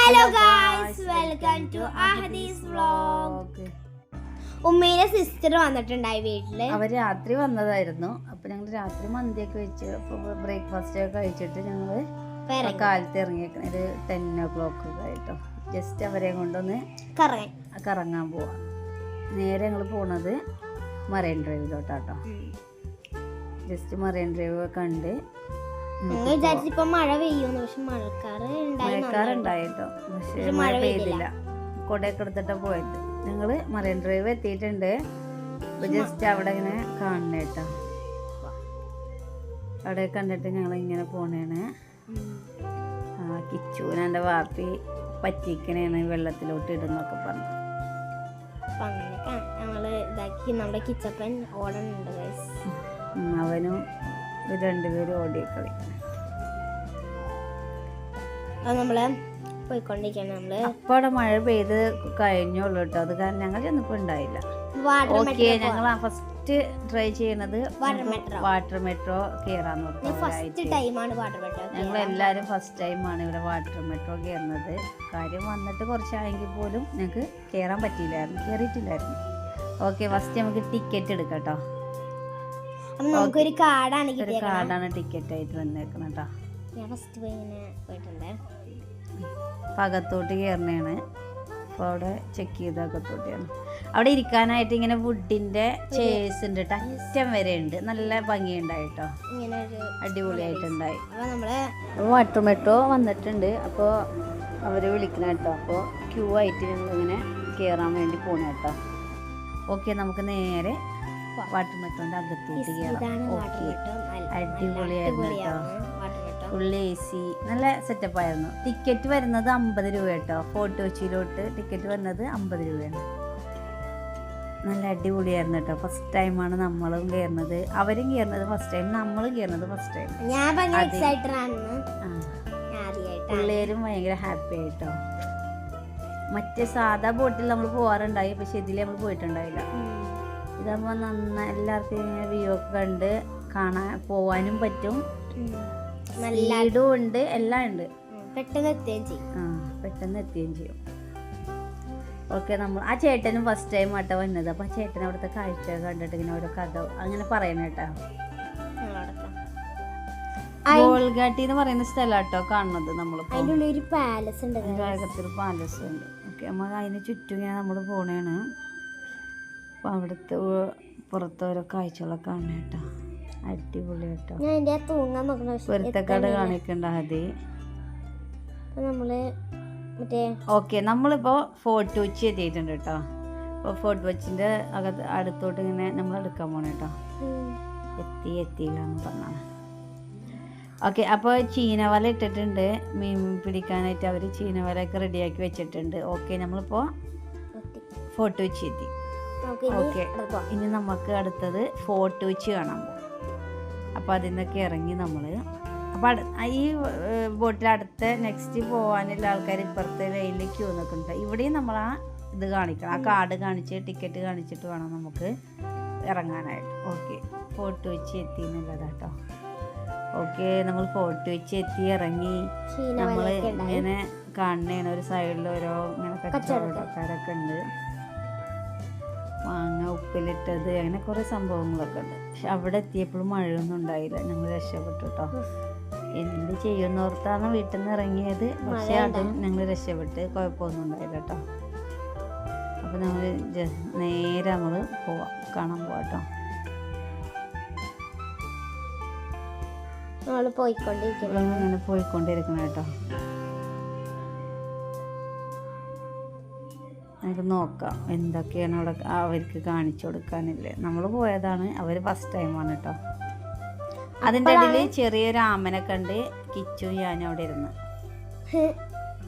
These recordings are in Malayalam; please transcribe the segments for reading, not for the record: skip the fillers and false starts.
ഹലോ ഗായ്സ്, വെൽക്കം ടു ആഹദീസ് വ്ലോഗ്. ഉമ്മയുടെ സിസ്റ്റർ വന്നിട്ടുണ്ടായി വീട്ടില്. അവർ രാത്രി വന്നതായിരുന്നു. അപ്പൊ ഞങ്ങൾ രാത്രി മന്തിയൊക്കെ വെച്ച് ബ്രേക്ക്ഫാസ്റ്റ് ഒക്കെ കഴിച്ചിട്ട് ഞങ്ങള് കാലത്ത് ഇറങ്ങിയേക്കണം. ഒരു 10 o'clock ഒക്കെ ആയിട്ടോ. ജസ്റ്റ് അവരെ കൊണ്ടൊന്ന് കറങ്ങാൻ പോവാം. നേരെ ഞങ്ങൾ പോണത് മറൈൻ ഡ്രൈവിലോട്ടാട്ടോ. ജസ്റ്റ് മറൈൻ ഡ്രൈവ് കണ്ട് വിചാരിച്ചിപ്പോ മഴ പെയ്യുന്നു, പക്ഷെ മഴക്കാറുണ്ടായിട്ടോ. പക്ഷെ മഴ പെയ്തില്ല. കൊടയൊക്കെ എടുത്തിട്ടാ പോയത്. ഞങ്ങള് മറൈൻ ഡ്രൈവ് എത്തിയിട്ടുണ്ട്. ജസ്റ്റ് അവിടെ ഇങ്ങനെ കാണണേട്ടോ. അവിടെ കണ്ടിട്ട് ഞങ്ങൾ ഇങ്ങനെ പോണേണ്. കിച്ചൂന് എൻ്റെ വാപ്പി പറ്റിക്കണേണ്, വെള്ളത്തിലോട്ട് ഇടുന്നൊക്കെ പറഞ്ഞു. അവനും രണ്ടുപേരും ഓടിക്കളി. നമ്മള് പോയിക്കൊണ്ടിരിക്കണം. നമ്മള് അപ്പൊ അവിടെ മഴ പെയ്ത് കഴിഞ്ഞോളൂ കേട്ടോ. അത് കാരണം ഞങ്ങൾ ചെന്നപ്പോ ഉണ്ടായില്ല. ഓക്കെ, ഞങ്ങൾ ഫസ്റ്റ് ട്രൈ ചെയ്യണത് വാട്ടർ മെട്രോ കയറാൻ നോക്കാം. ഞങ്ങൾ എല്ലാരും ഫസ്റ്റ് ടൈമാണ് ഇവിടെ വാട്ടർ മെട്രോ കയറുന്നത്. കാര്യം വന്നിട്ട് കുറച്ചായെങ്കിൽ പോലും ഞങ്ങൾക്ക് കയറാൻ പറ്റിയില്ലായിരുന്നു, കയറിയിട്ടില്ലായിരുന്നു. ഓക്കെ, ഫസ്റ്റ് നമുക്ക് ടിക്കറ്റ് എടുക്കാം കേട്ടോ. ഒരു കാർഡാണ് ടിക്കറ്റ് ആയിട്ട് വന്നേക്കുന്നത് കേട്ടോ. അകത്തോട്ട് കയറണേണ്. അപ്പോൾ അവിടെ ചെക്ക് ചെയ്ത് അകത്തോട്ടാണ്. അവിടെ ഇരിക്കാനായിട്ട് ഇങ്ങനെ വുഡിന്റെ ചെയർസ് ഉണ്ട് കേട്ടോ. അറ്റം വരെ ഉണ്ട്. നല്ല ഭംഗിയുണ്ടായിട്ടോ, അടിപൊളിയായിട്ടുണ്ടായി. വാട്ടർ മെട്രോ വന്നിട്ടുണ്ട്. അപ്പോൾ അവർ വിളിക്കണം കേട്ടോ. അപ്പോൾ ക്യൂ ആയിട്ട് ഞങ്ങളിങ്ങനെ കയറാൻ വേണ്ടി പോണ കേട്ടോ. ഓക്കെ, നമുക്ക് നേരെ വാട്ടർ മെട്രോന്റെ അകത്തോട്ട് കയറാം. ഓക്കെ, അടിപൊളിയായിരുന്നു കേട്ടോ. ഫുൾ AC, നല്ല സെറ്റപ്പ് ആയിരുന്നു. ടിക്കറ്റ് വരുന്നത് 50 രൂപ കേട്ടോ. ഫോർട്ട് കൊച്ചിയിലോട്ട് ടിക്കറ്റ് വരുന്നത് 50 രൂപയാണ്. നല്ല അടിപൊളിയായിരുന്നു കേട്ടോ. ഫസ്റ്റ് ടൈമാണ് നമ്മളും കയറുന്നത്, അവരും കയറുന്നത് ഫസ്റ്റ് ടൈം, നമ്മളും കയറുന്നത് ഫസ്റ്റ് ടൈം. പിള്ളേരും ഭയങ്കര ഹാപ്പി ആയിട്ടോ. മറ്റേ സാധാ ബോട്ടിൽ നമ്മൾ പോകാറുണ്ടായി, പക്ഷെ ഇതിൽ നമ്മൾ പോയിട്ടുണ്ടായില്ല. ഇതാകുമ്പോൾ നന്നായി എല്ലാവർക്കും ഇങ്ങനെ വ്യൂ ഒക്കെ കണ്ട് കാണാൻ പോവാനും പറ്റും. സ്പീഡും ഉണ്ട്, എല്ലാം ഉണ്ട്. പെട്ടെന്ന് എത്തുകയും ചെയ്യും. ഓക്കെ, നമ്മൾ ആ ചേട്ടനും ഫസ്റ്റ് ടൈം ആട്ടോ വന്നത്. അപ്പൊ ആ ചേട്ടൻ അവിടുത്തെ കാഴ്ച കണ്ടിട്ട് ഇങ്ങനെ ഓരോ കഥ അങ്ങനെ പറയണ കേട്ടോ. ഗോൾഗാട്ടി എന്ന് പറയുന്ന സ്ഥലമാട്ടോ കാണുന്നത്. നമ്മളിപ്പോ പാലസ് ഉണ്ട്. ഓക്കെ, നമ്മൾ അതിന് ചുറ്റും ഇങ്ങനെ നമ്മൾ പോണേണ്. അപ്പൊ അവിടുത്തെ പുറത്ത് ഓരോ കാഴ്ചകളൊക്കെ കാണണ കേട്ടോ. അടിപൊളി കേട്ടോ. പൊരുത്തക്കാട് കാണിക്കണ്ട അതി. ഓക്കെ, നമ്മളിപ്പോ ഫോർട്ട് കൊച്ചി എത്തിയിട്ടുണ്ട് കേട്ടോ. അപ്പോൾ ഫോർട്ട് കൊച്ചിന്റെ അടുത്തോട്ട് ഇങ്ങനെ നമ്മൾ എടുക്കാൻ പോണ കേട്ടോ. എത്തിയില്ല എന്ന് പറഞ്ഞാണ്. ഓക്കെ, അപ്പോൾ ചീനവല ഇട്ടിട്ടുണ്ട്. മീൻ പിടിക്കാനായിട്ട് അവർ ചീനവലയൊക്കെ റെഡിയാക്കി വെച്ചിട്ടുണ്ട്. ഓക്കെ, നമ്മളിപ്പോൾ ഫോർട്ട് കൊച്ചി എത്തി. ഓക്കെ, ഇനി നമുക്ക് അടുത്തത് ഫോർട്ട് കൊച്ചി കാണാൻ പോകും. അപ്പോൾ അതിൽ നിന്നൊക്കെ ഇറങ്ങി നമ്മൾ അപ്പോൾ ഈ ബോട്ടിൽ അടുത്ത നെക്സ്റ്റ് പോകാനുള്ള ആൾക്കാർ ഇപ്പുറത്തെ ലൈനിൽ ക്യൂ നിൽക്കുന്നുണ്ട്. ഇവിടെയും നമ്മൾ ആ ഇത് കാണിക്കണം, ആ കാർഡ് കാണിച്ച് ടിക്കറ്റ് കാണിച്ചിട്ട് വേണം നമുക്ക് ഇറങ്ങാനായിട്ട്. ഓക്കെ, ഫോർട്ട് കൊച്ചി എത്തി എന്നുള്ളതാട്ടോ. ഓക്കെ, നമ്മൾ ഫോർട്ട് കൊച്ചി എത്തി ഇറങ്ങി. നമ്മൾ ഇങ്ങനെ കാണണേണ് ഒരു സൈഡിൽ ഓരോ ഇങ്ങനെ കച്ചവടക്കാരൊക്കെ ഉണ്ട്. മാങ്ങ ഉപ്പിലിട്ടത് അങ്ങനെ കുറേ സംഭവങ്ങളൊക്കെ ഉണ്ട്. പക്ഷെ അവിടെ എത്തിയപ്പോഴും മഴയൊന്നും ഉണ്ടായില്ല. ഞങ്ങൾ രക്ഷപ്പെട്ടു കേട്ടോ. എന്ത് ചെയ്യുന്നോർത്താണ് വീട്ടിൽ നിന്ന് ഇറങ്ങിയത്. പക്ഷെ അതും ഞങ്ങൾ രക്ഷപ്പെട്ട് കുഴപ്പമൊന്നും ഉണ്ടായില്ല കേട്ടോ. അപ്പം നമ്മൾ നേരെ നമ്മൾ കാണാൻ പോവാം കേട്ടോ. അങ്ങനെ പോയിക്കൊണ്ടിരിക്കണം കേട്ടോ. നമുക്ക് നോക്കാം എന്തൊക്കെയാണ് അവിടെ അവർക്ക് കാണിച്ചു കൊടുക്കാനില്ലേ. നമ്മൾ പോയതാണ്, അവർ ഫസ്റ്റ് ടൈമാണ് കേട്ടോ. അതിൻ്റെ ഇടയിൽ ചെറിയൊരു ആമനെ കണ്ട് കിച്ചു ഞാനും അവിടെ ഇരുന്ന്.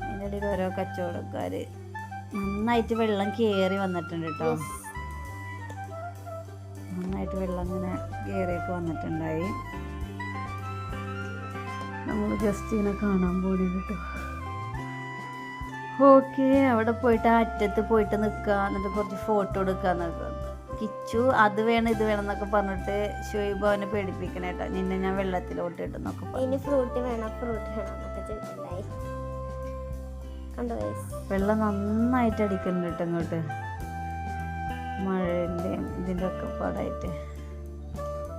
അതിൻ്റെ ഇടയിൽ ഓരോ കച്ചവടക്കാർ നന്നായിട്ട് വെള്ളം കയറി വന്നിട്ടുണ്ട് കേട്ടോ. നന്നായിട്ട് വെള്ളം ഇങ്ങനെ കയറിയൊക്കെ വന്നിട്ടുണ്ടായി. നമ്മൾ ജസ്റ്റ് ഇങ്ങനെ കാണാൻ പോയി കേട്ടോ. ഓക്കെ, അവിടെ പോയിട്ട് ആ അറ്റത്ത് പോയിട്ട് നിൽക്കുക, എന്നിട്ട് കുറച്ച് ഫോട്ടോ എടുക്കാന്നൊക്കെ. കിച്ചു അത് വേണം ഇത് വേണം എന്നൊക്കെ പറഞ്ഞിട്ട് ഷുഹൈബ് അവനെ പേടിപ്പിക്കണേട്ടോ. നിന്നെ ഞാൻ വെള്ളത്തിലോട്ട് ഇടുന്നൊക്കെ പറഞ്ഞു. കണ്ടോ guys? വെള്ളം നന്നായിട്ട് അടിക്കുന്നുണ്ട് കേട്ടോ ഇങ്ങോട്ട്, മഴൻ്റെ ഇതിൻ്റെ ഒക്കെ പാടായിട്ട്.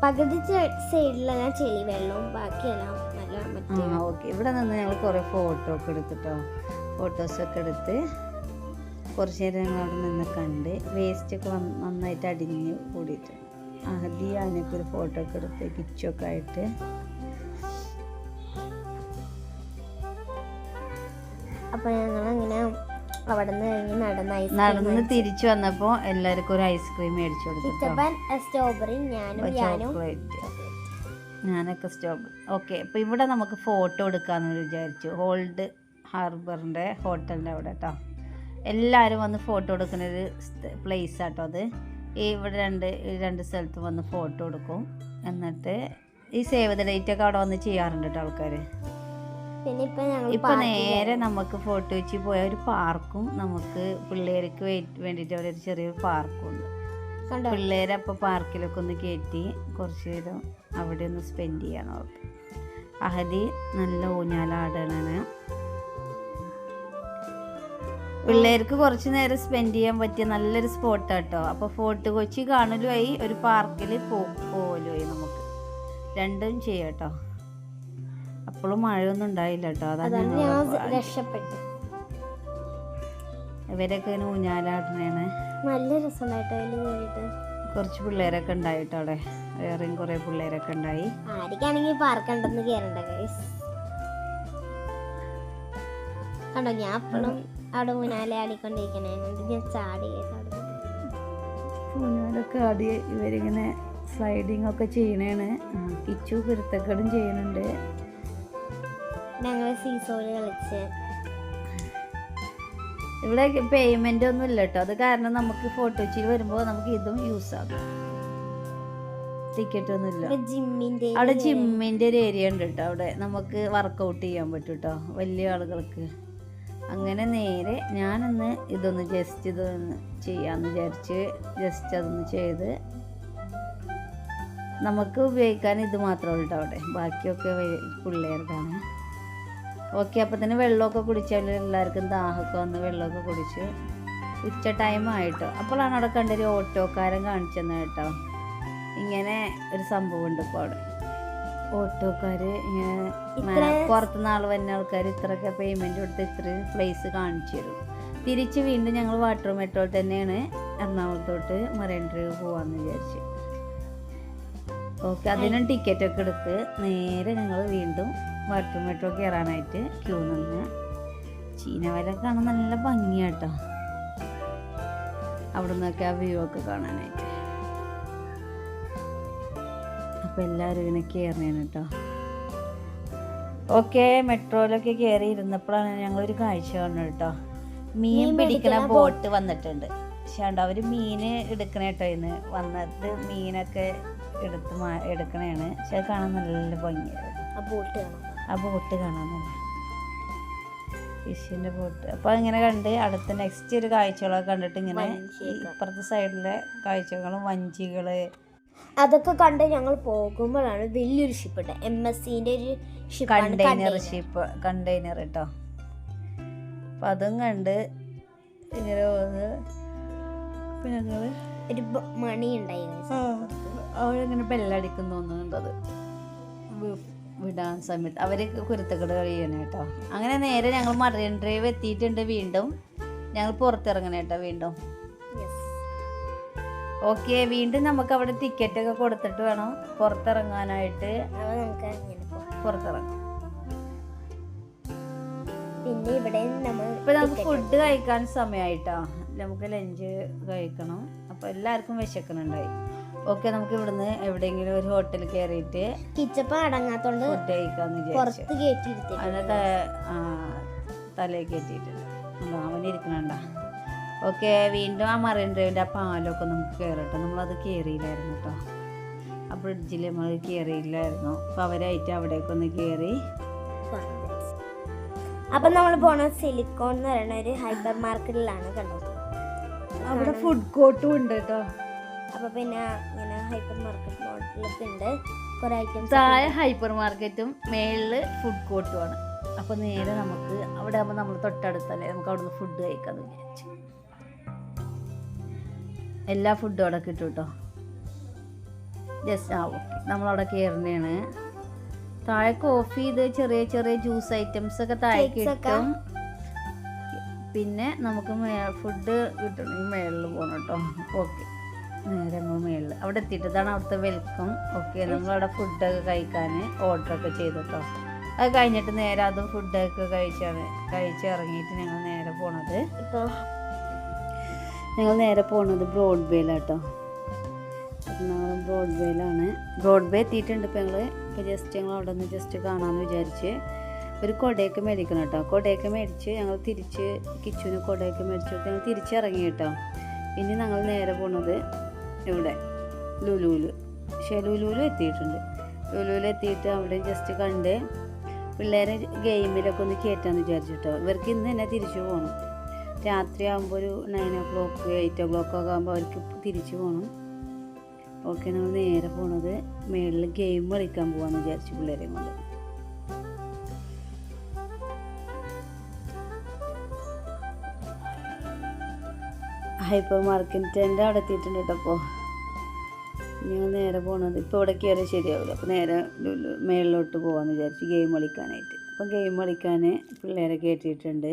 പകുതി സൈഡിലെല്ലാം ചെളി വെള്ളവും ബാക്കിയെല്ലാം നല്ല ഓക്കെ. ഇവിടെ നിന്ന് ഞങ്ങൾ കുറേ ഫോട്ടോ ഒക്കെ എടുത്തിട്ടോ, ഫോട്ടോസൊക്കെ എടുത്ത് കുറച്ച് നേരം ഞങ്ങൾ അവിടെ നിന്ന് കണ്ട് വേസ്റ്റൊക്കെ നന്നായിട്ട് അടിഞ്ഞ് കൂടിയിട്ട് ആദ്യം അതിനൊക്കെ ഒരു ഫോട്ടോ ഒക്കെ എടുത്ത് കിച്ചൊക്കെ ആയിട്ട്. അപ്പൊ ഞങ്ങളങ്ങനെ അവിടെ നിന്ന് കഴിഞ്ഞ് നടന്ന് തിരിച്ചു വന്നപ്പോൾ എല്ലാവർക്കും ഒരു ഐസ്ക്രീം മേടിച്ചു കൊടുത്തു. സ്ട്രോബെറി ചോക്ലേറ്റ്, ഞാനൊക്കെ സ്ട്രോബെറി. ഓക്കെ, അപ്പോൾ ഇവിടെ നമുക്ക് ഫോട്ടോ എടുക്കാമെന്ന് വിചാരിച്ചു. ഹോൾഡ് ഹാർബറിൻ്റെ ഹോട്ടലിൻ്റെ അവിടെ കേട്ടോ. എല്ലാവരും വന്ന് ഫോട്ടോ എടുക്കുന്നൊരു പ്ലേസ് ആട്ടോ അത്. ഇവിടെ രണ്ട് സ്ഥലത്ത് വന്ന് ഫോട്ടോ എടുക്കും. എന്നിട്ട് ഈ സേവ് ദ ഡേറ്റ് ഒക്കെ അവിടെ വന്ന് ചെയ്യാറുണ്ട് കേട്ടോ ആൾക്കാർ. ഇപ്പം നേരെ നമുക്ക് ഫോട്ടോ വെച്ച് പോയ ഒരു പാർക്കും, നമുക്ക് പിള്ളേർക്ക് വേണ്ടിയിട്ട് അവിടെ ഒരു ചെറിയൊരു പാർക്കും ഉണ്ട്. പിള്ളേരെ അപ്പോൾ പാർക്കിലൊക്കെ ഒന്ന് കയറ്റി കുറച്ച് നേരം അവിടെ ഒന്ന് സ്പെൻഡ് ചെയ്യണം. അഹദി നല്ല ഊഞ്ഞാലാടാനാണ്. പിള്ളേർക്ക് കുറച്ച് നേരം സ്പെൻഡ് ചെയ്യാൻ പറ്റിയ നല്ലൊരു സ്പോട്ടാട്ടോ. അപ്പോൾ ഫോർട്ട് കൊച്ചി കാണലുമായി ഒരു പാർക്കിൽ പോകലുമായി നമുക്ക് രണ്ടും ചെയ്യാം കേട്ടോ. അപ്പോഴും മഴയൊന്നും ഉണ്ടായില്ല കേട്ടോ, അതാണ് രക്ഷപ്പെട്ടു. ഇവരൊക്കെ ഇങ്ങനെ ഊഞ്ഞാലാടണേണ്. നല്ല രസമുണ്ടായിട്ടോ. കുറച്ച് പിള്ളേരൊക്കെ ഉണ്ടായിട്ടോ അവിടെ, വേറെയും കുറേ പിള്ളേരൊക്കെ ഉണ്ടായി. ആർക്കാണെങ്കിൽ പാർക്കുണ്ടെന്ന് കേറണ്ട കണ്ടോ. ഞാൻ എപ്പോഴും അവിടെ ഊഞ്ഞാലെ ആടിക്കൊണ്ടിരിക്കണേ, ഞാൻ ചാടി ഊഞ്ഞാലൊക്കെ ആടി. ഇവരിങ്ങനെ സ്ലൈഡിങ് ഒക്കെ ചെയ്യണേണ്. കിച്ചു കുരുത്തക്കടും ചെയ്യുന്നുണ്ട്. ഞങ്ങൾ സീസോയിൽ കളിച്ച്. ഇവിടെ പേയ്മെന്റ് ഒന്നും ഇല്ല കേട്ടോ. അത് കാരണം നമുക്ക് ഫോട്ടോ വെച്ചിൽ വരുമ്പോൾ നമുക്ക് ഇതും യൂസ് ആകും. ടിക്കറ്റ് ഒന്നും ഇല്ല. അവിടെ ജിമ്മിന്റെ ഒരു ഏരിയ ഉണ്ട് കേട്ടോ. അവിടെ നമുക്ക് വർക്കൗട്ട് ചെയ്യാൻ പറ്റും കേട്ടോ, വലിയ ആളുകൾക്ക്. അങ്ങനെ നേരെ ഞാനൊന്ന് ഇതൊന്ന് ചെയ്യാമെന്ന് വിചാരിച്ച് അതൊന്ന് ചെയ്ത്. നമുക്ക് ഉപയോഗിക്കാൻ ഇത് മാത്രമേ ഉള്ളൂ അവിടെ, ബാക്കിയൊക്കെ പിള്ളേർക്കാണ്. ഓക്കെ, അപ്പോൾ തന്നെ വെള്ളമൊക്കെ കുടിച്ചാൽ എല്ലാവർക്കും ദാഹമൊക്കെ വന്ന് വെള്ളമൊക്കെ കുടിച്ച് ഉച്ച ടൈം ആയിട്ടോ. അപ്പോഴാണ് അവിടെ കണ്ടൊരു ഓട്ടോക്കാരൻ കാണിച്ചു തന്നെ കേട്ടോ. ഇങ്ങനെ ഒരു സംഭവം ഉണ്ട് ഇപ്പോൾ അവിടെ. ഓട്ടോക്കാർ ഇങ്ങനെ പുറത്തുനിന്ന് ആൾ വരുന്ന ആൾക്കാർ ഇത്രയൊക്കെ പേയ്മെൻറ്റ് കൊടുത്ത് ഇത്രയും പ്ലേസ് കാണിച്ചു തരും. തിരിച്ച് വീണ്ടും ഞങ്ങൾ വാട്ടർ മെട്രോ തന്നെയാണ് എറണാകുളത്തോട്ട് മറൈൻ ഡ്രൈവ് പോകാമെന്ന് വിചാരിച്ചു. ഓക്കെ, അതിനും ടിക്കറ്റൊക്കെ എടുത്ത് നേരെ ഞങ്ങൾ വീണ്ടും വാട്ടർ മെട്രോ കയറാനായിട്ട് ക്യൂ നിന്ന്. ചീനവല കാണാൻ നല്ല ഭംഗിയാട്ടോ, അവിടെ നിന്നൊക്കെ ആ വ്യൂ ഒക്കെ കാണാനായിട്ട്. അപ്പോൾ എല്ലാവരും ഇങ്ങനെ കയറിയാണ് കേട്ടോ. ഓക്കെ, മെട്രോയിലൊക്കെ കയറി ഇരുന്നപ്പോഴാണ് ഞങ്ങളൊരു കാഴ്ച കാണുന്നത് കേട്ടോ. മീൻ പിടിക്കണ ബോട്ട് വന്നിട്ടുണ്ട്. പക്ഷേ അവർ മീൻ എടുക്കണ കേട്ടോ. ഇന്ന് വന്നിട്ട് മീനൊക്കെ എടുക്കണേണ്. പക്ഷെ അത് കാണാൻ നല്ല ഭംഗിയാണ്. ആ ബോട്ട് കാണാൻ തന്നെ, ഫിഷിൻ്റെ ബോട്ട്. അപ്പോൾ ഇങ്ങനെ കണ്ട് അടുത്ത നെക്സ്റ്റ് ഒരു കാഴ്ചകളൊക്കെ കണ്ടിട്ട് ഇങ്ങനെ ഇപ്പുറത്തെ സൈഡിലെ കാഴ്ചകളും വഞ്ചികൾ അതൊക്കെ കണ്ട് ഞങ്ങൾ പോകുമ്പോഴാണ് വലിയൊരു ഷിപ്പ് ഉണ്ട്, MSCന്റെ ഒരു കണ്ടെയ്നർ കേട്ടോ. അപ്പം അതും കണ്ട് ഇങ്ങനെ വന്ന് ഞങ്ങൾ ഒരു മണി ഉണ്ടായി അവിടെ ഇങ്ങനെ ബെല്ലടിക്കുന്നു തോന്നുന്നുണ്ട്. അത് വിടാൻ സമയത്ത് അവർ കുരുത്തക്കട കഴിയണം കേട്ടോ. അങ്ങനെ നേരെ ഞങ്ങൾ മറൈൻ ഡ്രൈവ് എത്തിയിട്ടുണ്ട്. വീണ്ടും ഞങ്ങൾ പുറത്തിറങ്ങണം കേട്ടോ വീണ്ടും. ഓക്കെ, വീണ്ടും നമുക്ക് അവിടെ ടിക്കറ്റൊക്കെ കൊടുത്തിട്ട് വേണം പുറത്തിറങ്ങാനായിട്ട്. പുറത്തിറങ്ങാം. പിന്നെ ഇവിടെ ഇപ്പൊ നമുക്ക് ഫുഡ് കഴിക്കാൻ സമയമായിട്ടോ. നമുക്ക് ലഞ്ച് കഴിക്കണം. അപ്പോൾ എല്ലാവർക്കും വിശക്കണുണ്ടായി. ഓക്കെ, നമുക്ക് ഇവിടുന്ന് എവിടെയെങ്കിലും ഒരു ഹോട്ടലിൽ കയറിയിട്ട് അടങ്ങാത്തോണ്ട് ഫുഡ് കഴിക്കാന്ന് വിചാരിച്ചു. അതിനെ തലയിൽ കയറ്റിയിട്ടുണ്ട്. അവനിരിക്കണണ്ട. ഓക്കെ, വീണ്ടും ആ മറൈൻ ഡ്രൈവിൻ്റെ ആ പാലമൊക്കെ നമുക്ക് കയറട്ടോ. നമ്മളത് കയറിയില്ലായിരുന്നു കേട്ടോ. ആ ബ്രിഡ്ജിൽ നമ്മൾ കയറിയില്ലായിരുന്നു. അപ്പോൾ അവരായിട്ട് അവിടേക്കൊന്ന് കയറി. അപ്പം നമ്മൾ പോണ സിലിക്കോൺ എന്ന് പറയുന്ന ഒരു ഹൈപ്പർ മാർക്കറ്റിലാണ് കണ്ടോ. അവിടെ ഫുഡ് കോർട്ടും ഉണ്ട് കേട്ടോ. അപ്പോൾ പിന്നെ ഇങ്ങനെ ഹൈപ്പർ മാർക്കറ്റ് മോഡലൊക്കെ ഉണ്ട്. കുറേ ഐറ്റംസ്. താഴെ ഹൈപ്പർ മാർക്കറ്റും മേളിൽ ഫുഡ് കോർട്ടുമാണ്. അപ്പോൾ നേരെ നമുക്ക് അവിടെ ആകുമ്പോൾ നമ്മൾ തൊട്ടടുത്തല്ലേ, നമുക്ക് അവിടുന്ന് ഫുഡ് കഴിക്കാമെന്ന് വിചാരിച്ചു. എല്ലാ ഫുഡും അവിടെ കിട്ടും കേട്ടോ. ജസ്റ്റ് ഓക്കെ, നമ്മളവിടെ കയറുന്നതാണ്. താഴെ കോഫി, ഇത് ചെറിയ ചെറിയ ജ്യൂസ് ഐറ്റംസ് ഒക്കെ താഴെ കിട്ടും. പിന്നെ നമുക്ക് ഫുഡ് കിട്ടണമെങ്കിൽ മേളിൽ പോകണം കേട്ടോ. ഓക്കെ, നേരെ നമ്മൾ മേളിൽ അവിടെ എത്തിയിട്ട് ഇതാണ് അവിടുത്തെ വെൽക്കം. ഓക്കെ, നമ്മളവിടെ ഫുഡൊക്കെ കഴിക്കാൻ ഓർഡറൊക്കെ ചെയ്തു കേട്ടോ. അത് കഴിഞ്ഞിട്ട് നേരെ അതും ഫുഡൊക്കെ കഴിച്ചിറങ്ങിയിട്ട് ഞങ്ങൾ നേരെ പോണത് ബ്രോഡ്വേയിലാട്ടോ. എറണാകുളം ബ്രോഡ്വേയിലാണ്. ബ്രോഡ്വേ എത്തിയിട്ടുണ്ട്. ഇപ്പോൾ ഇപ്പോൾ ഞങ്ങൾ അവിടെ നിന്ന് ജസ്റ്റ് കാണാമെന്ന് വിചാരിച്ച് ഒരു കുടയൊക്കെ മേടിക്കണം കേട്ടോ. കുടയൊക്കെ മേടിച്ച് ഞങ്ങൾ തിരിച്ച് കിച്ചുവിന് കുടയൊക്കെ മേടിച്ച് ഞങ്ങൾ തിരിച്ചിറങ്ങി കേട്ടോ. ഇനി ഞങ്ങൾ നേരെ പോണത് ഇവിടെ ലുലുവിൽ. പക്ഷേ ലുലുവിൽ എത്തിയിട്ടുണ്ട്. ലുലുവിൽ എത്തിയിട്ട് അവിടെ ജസ്റ്റ് കണ്ട് പിള്ളേരെ ഗെയിമിലൊക്കെ ഒന്ന് കയറ്റാമെന്ന് വിചാരിച്ചിട്ടോ. ഇവർക്ക് ഇന്ന് തന്നെ തിരിച്ചു പോകണം. രാത്രി ആകുമ്പോൾ ഒരു 9 o'clock 8 o'clock ഒക്കെ ആകുമ്പോൾ അവർക്ക് തിരിച്ചു പോകണം. ഓക്കെ, നമ്മൾ നേരെ പോണത് മേളിൽ ഗെയിം കളിക്കാൻ പോകാമെന്ന് വിചാരിച്ചു പിള്ളേരെ കൊണ്ട്. ഹൈപ്പർ മാർക്കറ്റിൻ്റെ അവിടെ എത്തിയിട്ടുണ്ട് കേട്ടോ. അപ്പോൾ ഞങ്ങൾ നേരെ പോകണത് ഇപ്പോൾ ഇവിടെ കയറി ശരിയാവില്ല. അപ്പോൾ നേരെ മേളിലോട്ട് പോകാമെന്ന് വിചാരിച്ചു ഗെയിം കളിക്കാനായിട്ട്. അപ്പോൾ ഗെയിം കളിക്കാൻ പിള്ളേരെ കയറ്റിയിട്ടുണ്ട്.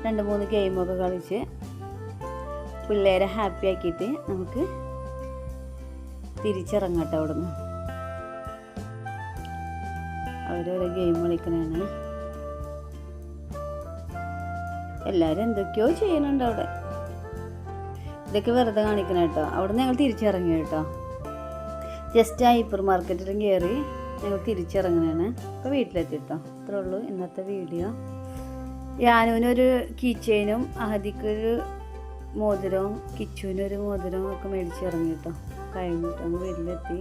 2-3 ഗെയിമൊക്കെ കളിച്ച് പിള്ളേരെ ഹാപ്പി ആക്കിയിട്ട് നമുക്ക് തിരിച്ചിറങ്ങട്ടെ. അവിടെ നിന്ന് അവരോരോ ഗെയിം കളിക്കണതാണ്. എല്ലാവരും എന്തൊക്കെയോ ചെയ്യുന്നുണ്ട് അവിടെ. ഇതൊക്കെ വെറുതെ കാണിക്കണം കേട്ടോ. അവിടെ ഞങ്ങൾ തിരിച്ചിറങ്ങി കേട്ടോ. ജസ്റ്റ് ഹൈപ്പർ മാർക്കറ്റിലും കയറി ഞങ്ങൾ തിരിച്ചിറങ്ങണതാണ്. ഇപ്പോൾ വീട്ടിലെത്തി കേട്ടോ. അത്രേ ഉള്ളൂ ഇന്നത്തെ വീഡിയോ. യാനുവിനൊരു കീ ചെയിനും അഹദിക്കൊരു മോതിരവും കിച്ചുവിനൊരു മോതിരവും ഒക്കെ മേടിച്ചിറങ്ങി കേട്ടോ. കഴിഞ്ഞിട്ട് ഞങ്ങൾ വീട്ടിലെത്തി.